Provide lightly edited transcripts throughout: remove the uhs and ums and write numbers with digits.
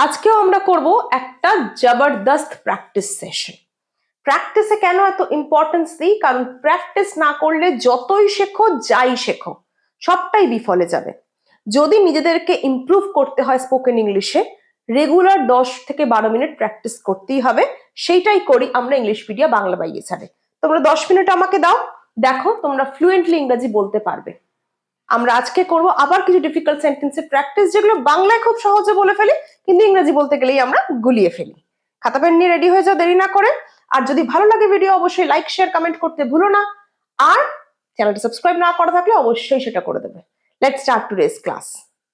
আজকেও আমরা করব একটা জবরদস্ত প্র্যাকটিস সেশন। প্র্যাকটিসে কেন এত ইম্পর্টেন্স দিই? কারণ প্র্যাকটিস না করলে যতই শেখো যাই শেখো সবটাই বিফলে যাবে। যদি নিজেদেরকে ইমপ্রুভ করতে হয় স্পোকেন ইংলিশে, রেগুলার 10 থেকে 12 মিনিট প্র্যাকটিস করতেই হবে। সেইটাই করি আমরা ইংলিশপিডিয়া বাংলা বাই এছাড়ে। তোমরা 10 মিনিট আমাকে দাও, দেখো তোমরা ফ্লুয়েন্টলি ইংরেজি বলতে পারবে। আমরা আজকে করব আবার কিছু ডিফিকাল্ট সেন্টেন্সের প্র্যাকটিস, যেগুলো বাংলায় খুব সহজে বলে ফেলি কিন্তু ইংরেজি বলতে গেলেই আমরা গুলিয়ে ফেলি। খাতা পেন নিয়ে রেডি হয়ে যাও দেরি না করে। আর যদি ভালো লাগে ভিডিও অবশ্যই লাইক শেয়ার কমেন্ট করতে ভুলো না। আর চ্যানেলটা সাবস্ক্রাইব না করা থাকলে অবশ্যই সেটা করে দেবে। Let's start today's class.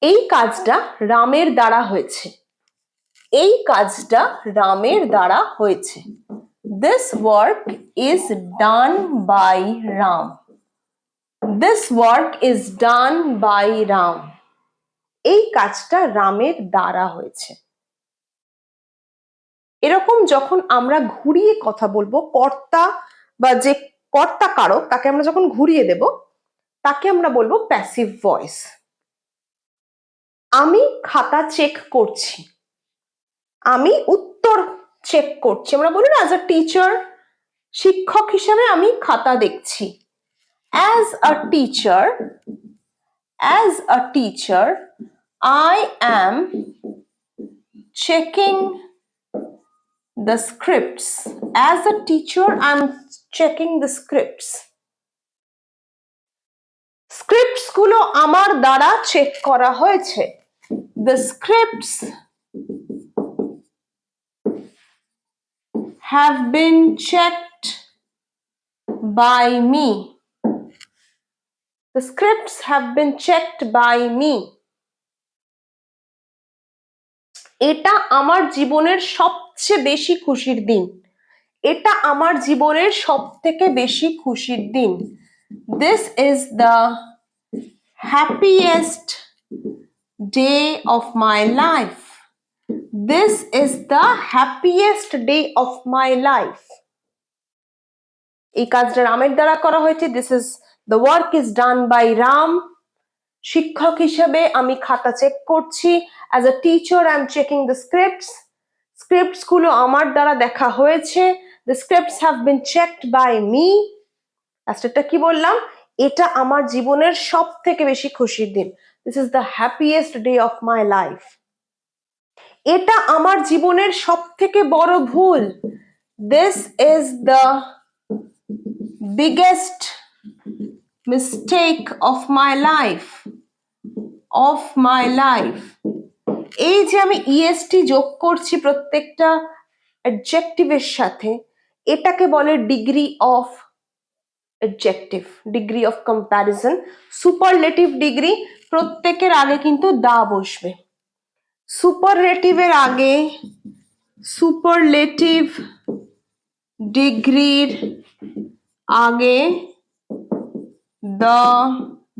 এই কাজটা রামের দ্বারা হয়েছে। এই কাজটা রামের দ্বারা হয়েছে। This work is done by Ram. This work is done by Ram. এই কাজটা রামের দ্বারা হয়েছে। এরকম যখন আমরা ঘুরিয়ে কথা বলবো, কর্তা বা যে কর্তা কারক তাকে আমরা যখন ঘুরিয়ে দেব তাকে আমরা বলবো প্যাসিভ ভয়েস। আমি খাতা চেক করছি, আমি উত্তর চেক করছি। আমরা বলি না, অ্যাজ আ টিচার, শিক্ষক হিসেবে আমি খাতা দেখছি। As a teacher, as a teacher, I am checking the scripts. As a teacher, I'm checking the scripts. Scripts গুলো আমার দ্বারা চেক করা হয়েছে। The scripts have been checked by me. The scripts have been checked by me. এটা আমার জীবনের সবচেয়ে বেশি খুশির দিন। এটা আমার জীবনের সবথেকে বেশি খুশির দিন। This is the happiest day of my life. This is the happiest day of my life. এই কাজটা রামের দ্বারা করা হয়েছে। This is the work is done by Ram. শিক্ষক হিসেবে আমি খাতা চেক করছি। As a teacher, I'm checking the scripts. Scripts গুলো আমার দ্বারা দেখা হয়েছে। The scripts have been checked by me. লাস্টেরটা কি বললাম? এটা আমার জীবনের সব থেকে বেশি খুশির দিন। This is the happiest day of my life. এটা আমার জীবনের সব থেকে বড় ভুল। This is the biggest mistake of my life. Of my life. এই যে আমি ইএসটি যোগ করছি প্রত্যেকটা অ্যাডজেক্টিভের সাথে, এটাকে বলে degree of adjective, degree of comparison. Superlative degree প্রত্যেকের আগে কিন্তু দা বসবে। সুপারলেটিভের আগে সুপারলেটিভ ডিগ্রির আগে দা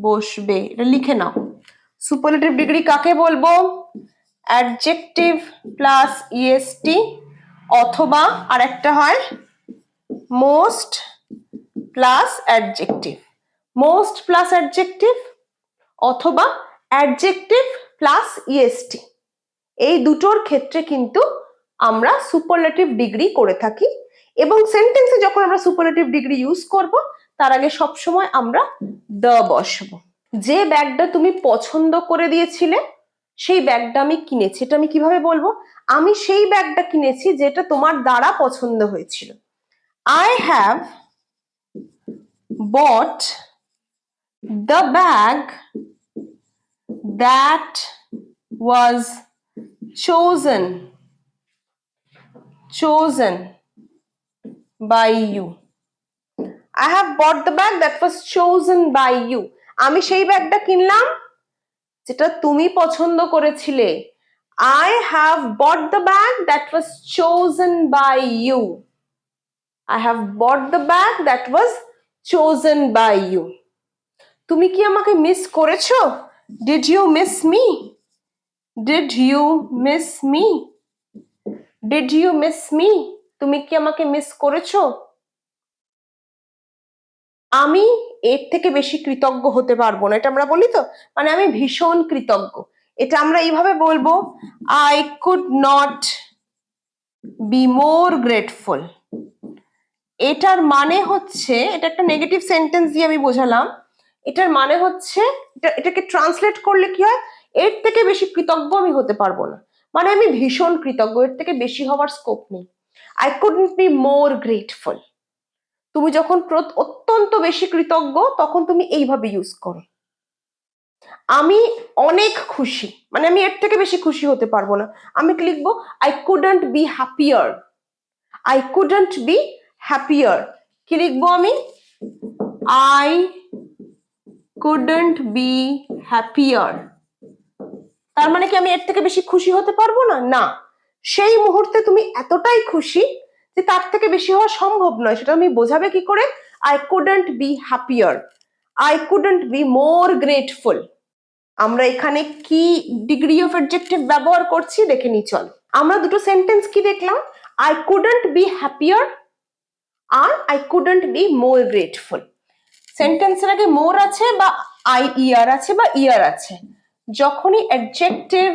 বসবে। এটা লিখে নাও। সুপারলেটিভ ডিগ্রি কাকে বলবো? অ্যাডজেক্টিভ প্লাস ইএসটি, অথবা আরেকটা হয় most plus adjective. Most plus adjective অথবা অ্যাডজেক্টিভ প্লাস ইএসটি, এই দুটোর ক্ষেত্রে কিন্তু আমরা সুপারলেটিভ ডিগ্রি করে থাকি। এবং সেন্টেন্সে যখন আমরা সুপারলেটিভ ডিগ্রি ইউজ করব, তার আগে সবসময় আমরা দ্য বসবো। যে ব্যাগটা তুমি পছন্দ করে দিয়েছিলে, সেই ব্যাগটা আমি কিনেছি। এটা আমি কিভাবে বলবো? আমি সেই ব্যাগটা কিনেছি যেটা তোমার দ্বারা পছন্দ হয়েছিল। I have bought the bag that was chosen by you. I have bought the bag that was chosen by you. আমি সেই ব্যাগটা কিনলাম যেটা তুমি পছন্দ করেছিলে। I have bought the bag that was chosen by you. I have bought the bag that was chosen by you. তুমি কি আমাকে মিস করেছো? Did you miss me? Did you miss me? Did you miss me? তুমি কি আমাকে miss করেছো? আমি এর থেকে বেশি কৃতজ্ঞ হতে পারবো না। এটা আমরা বলি তো, মানে আমি ভীষণ কৃতজ্ঞ। এটা আমরা এইভাবে বলবো, I could not be more grateful. এটার মানে হচ্ছে, এটা একটা নেগেটিভ সেন্টেন্স দিয়ে আমি বোঝালাম, এটার মানে হচ্ছে এটাকে ট্রান্সলেট করলে কি হয়, এর থেকে বেশি কৃতজ্ঞ আমি হতে পারবো না, মানে আমি ভীষণ কৃতজ্ঞ, এর থেকে বেশি হওয়ার স্কোপ নেই। I couldn't be more grateful. তুমি যখন অত্যন্ত বেশি কৃতজ্ঞ তখন তুমি এইভাবে ইউজ করো। আমি অনেক খুশি, মানে আমি এর থেকে বেশি খুশি হতে পারবো না, আমি কি লিখবো, I couldn't be happier. I couldn't be happier, কি লিখবো আমি, আই কুডন্ট বি হ্যাপিয়ার। তার মানে কি আমি এর থেকে বেশি খুশি হতে পারবো না? না, সেই মুহূর্তে তুমি এতটাই খুশি যে তার থেকে বেশি হওয়া সম্ভব নয়, সেটা তুমি বোঝাবে কি করে, I couldn't be happier, I couldn't be more grateful. আমরা এখানে কি ডিগ্রি অফ অ্যাডজেক্টিভ ব্যবহার করছি দেখে নি, চল। আমরা দুটো সেন্টেন্স কি দেখলাম, আই কুডন্ট বি হ্যাপিয়ার আর I couldn't be more grateful. সেন্টেন্সের আগে মোর আছে বা আই ইয়ার আছে বা ইয়ার আছে, যখনই অ্যাডজেক্টিভ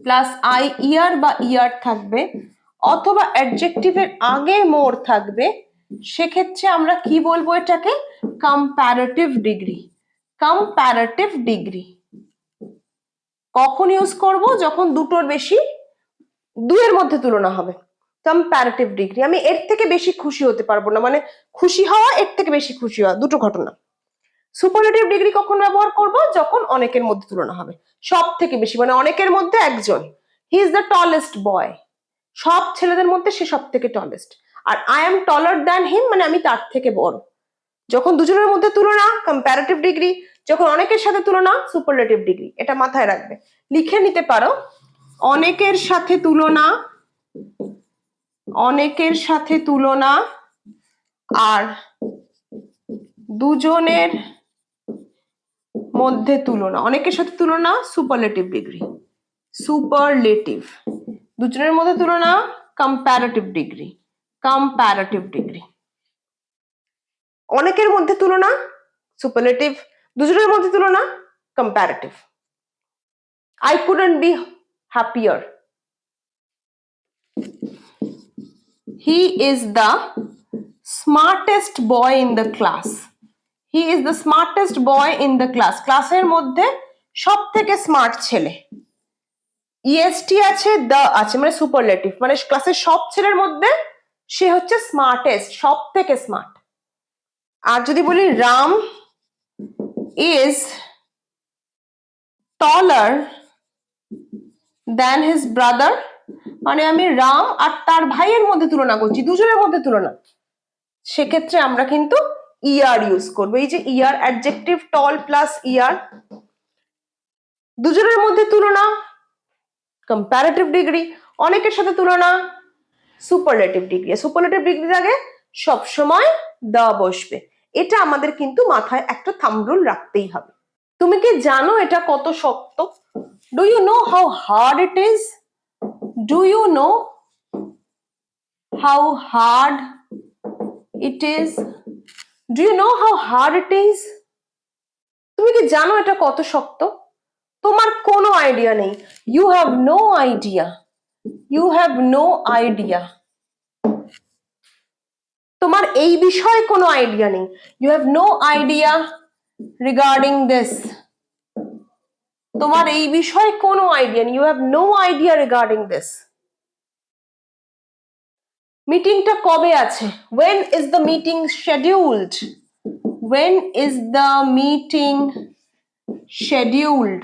প্লাস আই ইয়ার বা ইয়ার থাকবে অথবা অ্যাডজেক্টিভের আগে মোর থাকবে, সেক্ষেত্রে আমরা কি বলবো এটাকে, কম্প্যারেটিভ ডিগ্রি। কম্প্যারেটিভ ডিগ্রি কখন ইউজ করব, যখন দুটোর বেশি, দুয়ের মধ্যে তুলনা হবে। কম্প্যারেটিভ ডিগ্রি, আমি এর থেকে বেশি খুশি হতে পারবো না, মানে খুশি হওয়া এর থেকে বেশি খুশি হওয়া, দুটো ঘটনা। সুপারলেটিভ ডিগ্রি কখন ব্যবহার করব, যখন অনেকের মধ্যে তুলনা হবে, সব থেকে বেশি, মানে অনেকের মধ্যে একজন, হি ইজ দ্য টলেস্ট বয়, সব ছেলেদের মধ্যে সে সব থেকে টলেস্ট, আর I am taller than him, মানে আমি তার থেকে বড়। যখন দুজনের মধ্যে তুলনা, কম্প্যারেটিভ ডিগ্রি, যখন অনেকের সাথে তুলনা, সুপারলেটিভ ডিগ্রি। এটা মাথায় রাখবে, লিখে নিতে পারো, অনেকের সাথে তুলনা, অনেকের সাথে তুলনা, আর দুজনের মধ্যে তুলনা। অনেকের সাথে তুলনা সুপারলেটিভ ডিগ্রি, সুপারলেটিভ। দুজনের মধ্যে তুলনা কম্প্যারেটিভ ডিগ্রি, কম্প্যারেটিভ ডিগ্রি। অনেকের মধ্যে তুলনা সুপারলেটিভ, দুজনের মধ্যে তুলনা comparative. I couldn't be happier, he is the smartest boy in the class, he is the smartest boy in the class, ক্লাসের মধ্যে সব থেকে স্মার্ট ছেলে, ইএসটি আছে, দ্য আছে, মানে সুপারলেটিভ, মানে ক্লাসের সব ছেলের মধ্যে সে হচ্ছে স্মার্টেস্ট, সব থেকে স্মার্ট। আর যদি বলি Ram is taller than his brother, মানে আমি রাম আর তার ভাইয়ের মধ্যে তুলনা করছি, দুজনের মধ্যে তুলনা, সেক্ষেত্রে আমরা কিন্তু ইয়ার ইউজ করবো। এই যে ইয়ার, অ্যাডজেক্টিভ টল প্লাস ইয়ার, দুজনের মধ্যে তুলনা কম্প্যারেটিভ ডিগ্রি, অনেকের সাথে তুলনা সুপারলেটিভ ডিগ্রি। সুপারলেটিভ ডিগ্রির আগে সবসময় দা বসবে, এটা আমাদের কিন্তু মাথায় একটা থাম্ব রুল রাখতেই হবে। তুমি কি জানো এটা কত শক্ত? Do you know how hard it is? Do you know how hard it is? Do you know how hard it is? তুমি কি জানো এটা কত শক্ত? তোমার কোনো আইডিয়া নেই, you have no idea, you have no idea. তোমার এই বিষয়ে কোনো আইডিয়া নেই, you have no idea regarding this. তোমার এই বিষয়ে কোনো আইডিয়া নেই, you have no idea regarding this. মিটিংটা কবে আছে? when is the meeting scheduled? when is the meeting scheduled?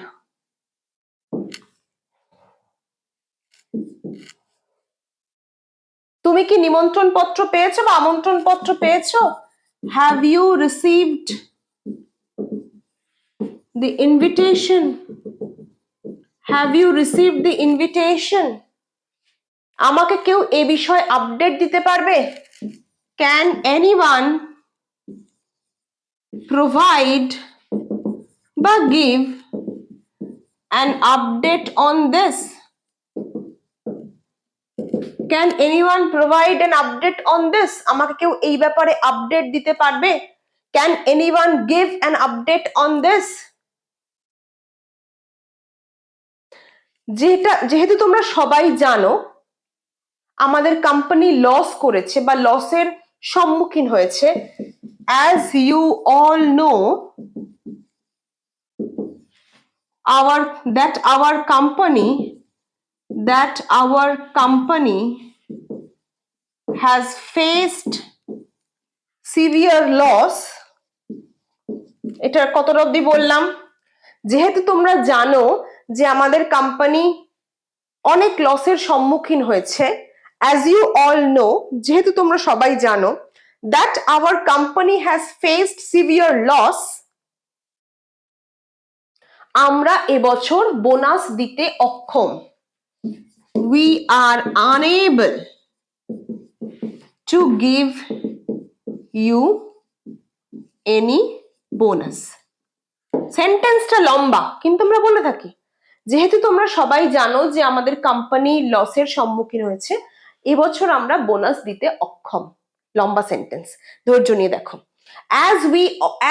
তুমি কি নিমন্ত্রণ পত্র পেয়েছো বা আমন্ত্রণ পত্র পেয়েছো? have you received the invitation? have you received the invitation? আমাকে কেউ এই বিষয়ে আপডেট দিতে পারবে? can anyone provide বা give an update on this? can anyone provide an update on this? আমাকে কেউ এই ব্যাপারে আপডেট দিতে পারবে? can anyone give an update on this? যেহেতু তোমরা সবাই জানো আমাদের কোম্পানি লস করেছে বা লসের সম্মুখীন হয়েছে, as you all know our company has faced severe loss. এটা কতটা অবধি বললাম? যেহেতু তোমরা জানো যে আমাদের কোম্পানি অনেক লসের সম্মুখীন হয়েছে, as you all know, যেহেতু তোমরা সবাই জানো, that our company has faced severe loss, আমরা এবছর বোনাস দিতে অক্ষম। We are unable to give you any bonus. সেন্টেন্সটা লম্বা কিন্তু আমরা বলে থাকি যেহেতু তোমরা সবাই জানো যে আমাদের কোম্পানি লসের সম্মুখীন হয়েছে, এবছর আমরা বোনাস দিতে অক্ষম। লম্বা সেন্টেন্স, ধৈর্য নিয়ে দেখো।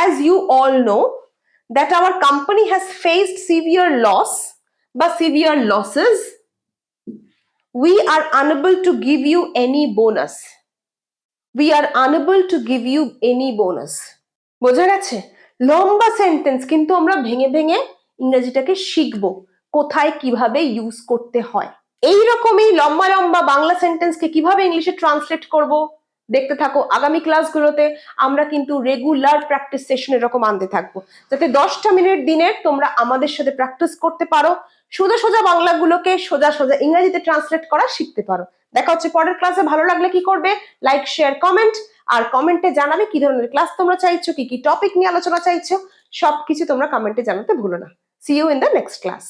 as you all know that our company has faced severe loss বা severe losses, we are unable to give you any bonus. We are unable to give you any bonus. বোঝা গেছে? লম্বা সেন্টেন্স কিন্তু আমরা ভেঙে ভেঙে ইংরেজিটাকে শিখবো কোথায় কিভাবে ইউজ করতে হয়। এইরকমই লম্বা লম্বা বাংলা সেন্টেন্সকে কিভাবে ইংলিশে ট্রান্সলেট করব দেখতে থাকো। আগামী ক্লাসগুলোতে আমরা কিন্তু রেগুলার প্র্যাকটিস সেশন এরকম আনতে থাকবো, যাতে 10টা মিনিট দিনের তোমরা আমাদের সাথে প্র্যাকটিস করতে পারো, সোজা সোজা বাংলাগুলোকে সোজা সোজা ইংরেজিতে ট্রান্সলেট করা শিখতে পারো। দেখা হচ্ছে পরের ক্লাসে। ভালো লাগলে কি করবে? লাইক, শেয়ার, কমেন্ট, আর কমেন্টে জানাবে কি ধরনের ক্লাস তোমরা চাইছো, কি কি টপিক নিয়ে আলোচনা চাইছো, সবকিছু তোমরা কমেন্টে জানাতে ভুলো না। See you in the next class.